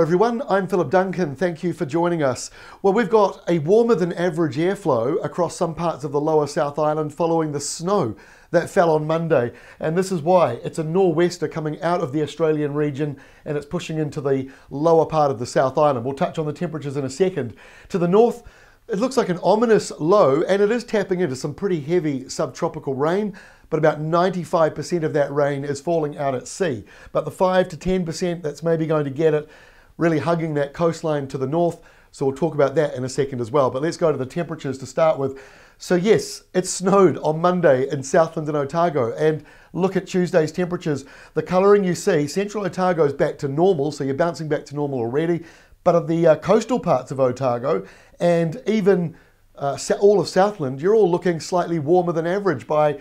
everyone, I'm Philip Duncan. Thank you for joining us. Well, we've got a warmer than average airflow across some parts of the lower South Island following the snow that fell on Monday. And this is why. It's a nor'wester coming out of the Australian region and it's pushing into the lower part of the South Island. We'll touch on the temperatures in a second. To the north, it looks like an ominous low and it is tapping into some pretty heavy subtropical rain, but about 95% of that rain is falling out at sea. But the 5 to 10% that's maybe going to get it really hugging that coastline to the north. So we'll talk about that in a second as well. But let's go to the temperatures to start with. So yes, it snowed on Monday in Southland and Otago, and look at Tuesday's temperatures. The colouring you see, central Otago is back to normal, so you're bouncing back to normal already. But of the coastal parts of Otago and even all of Southland, you're all looking slightly warmer than average by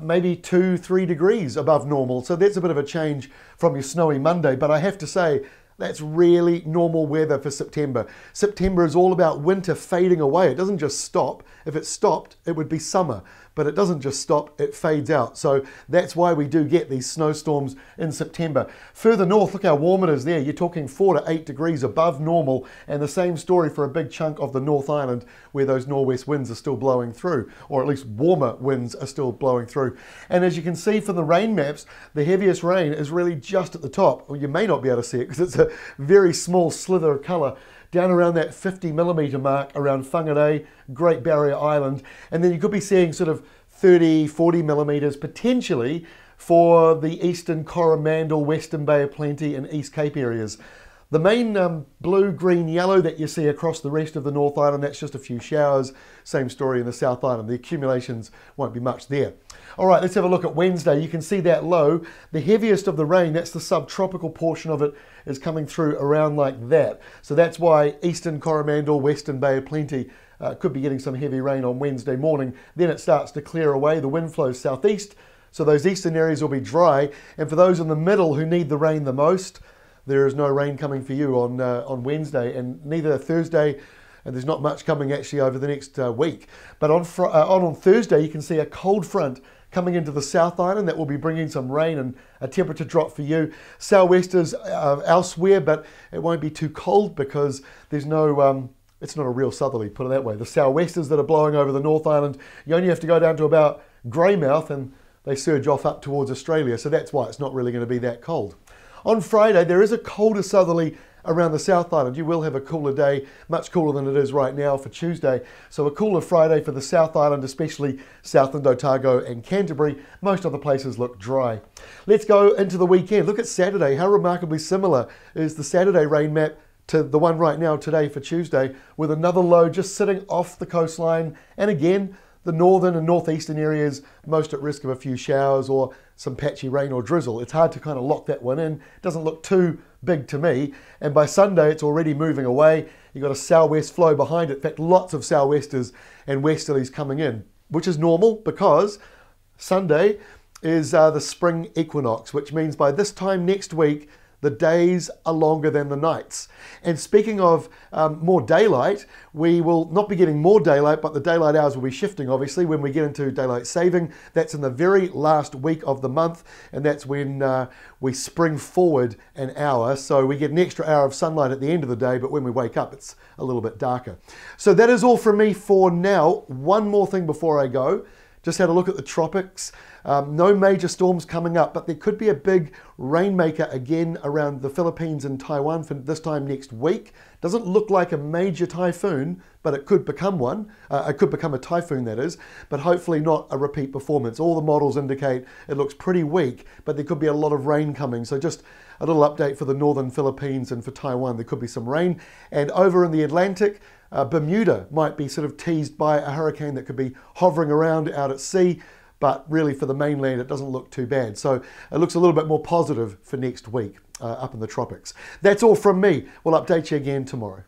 maybe 2-3 degrees above normal. So that's a bit of a change from your snowy Monday, but I have to say, that's really normal weather for September. September is all about winter fading away. It doesn't just stop. If it stopped, it would be summer. But it doesn't just stop, it fades out. So that's why we do get these snowstorms in September. Further north, look how warm it is there. You're talking 4 to 8 degrees above normal. And the same story for a big chunk of the North Island where those nor'west winds are still blowing through, or at least warmer winds are still blowing through. And as you can see from the rain maps, the heaviest rain is really just at the top. Well, you may not be able to see it because it's a very small slither of colour down around that 50 millimetre mark around Whangarei, Great Barrier Island, and then you could be seeing sort of 30, 40 millimetres potentially for the eastern Coromandel, Western Bay of Plenty and East Cape areas. The main blue, green, yellow that you see across the rest of the North Island, that's just a few showers. Same story in the South Island. The accumulations won't be much there. All right, let's have a look at Wednesday. You can see that low. The heaviest of the rain, that's the subtropical portion of it, is coming through around like that. So that's why eastern Coromandel, Western Bay of Plenty could be getting some heavy rain on Wednesday morning. Then it starts to clear away. The wind flows southeast, so those eastern areas will be dry. And for those in the middle who need the rain the most, there is no rain coming for you on Wednesday, and neither Thursday, and there's not much coming actually over the next week. But on Thursday, you can see a cold front coming into the South Island that will be bringing some rain and a temperature drop for you. Sou'westers elsewhere, but it won't be too cold because there's no, it's not a real southerly, put it that way. The sou'westers that are blowing over the North Island, you only have to go down to about Greymouth and they surge off up towards Australia. So that's why it's not really going to be that cold. On Friday, there is a colder southerly around the South Island. You will have a cooler day, much cooler than it is right now for Tuesday. So a cooler Friday for the South Island, especially Southland, Otago and Canterbury. Most other places look dry. Let's go into the weekend. Look at Saturday. How remarkably similar is the Saturday rain map to the one right now today for Tuesday, with another low just sitting off the coastline. And again, the northern and northeastern areas most at risk of a few showers or some patchy rain or drizzle. It's hard to kind of lock that one in. It doesn't look too big to me. And by Sunday, it's already moving away. You've got a southwest flow behind it. In fact, lots of southwesters and westerlies coming in, which is normal because Sunday is the spring equinox, which means by this time next week, the days are longer than the nights. And speaking of more daylight, we will not be getting more daylight, but the daylight hours will be shifting, obviously, when we get into daylight saving. That's in the very last week of the month, and that's when we spring forward an hour. So we get an extra hour of sunlight at the end of the day, but when we wake up, it's a little bit darker. So that is all from me for now. One more thing before I go. Just had a look at the tropics. No major storms coming up, but there could be a big rainmaker again around the Philippines and Taiwan for this time next week. Doesn't look like a major typhoon, but it could become one. It could become a typhoon, that is, but hopefully not a repeat performance. All the models indicate it looks pretty weak, but there could be a lot of rain coming. So just a little update for the northern Philippines and for Taiwan. There could be some rain. And over in the Atlantic, Bermuda might be sort of teased by a hurricane that could be hovering around out at sea, but really for the mainland it doesn't look too bad. So it looks a little bit more positive for next week up in the tropics. That's all from me. We'll update you again tomorrow.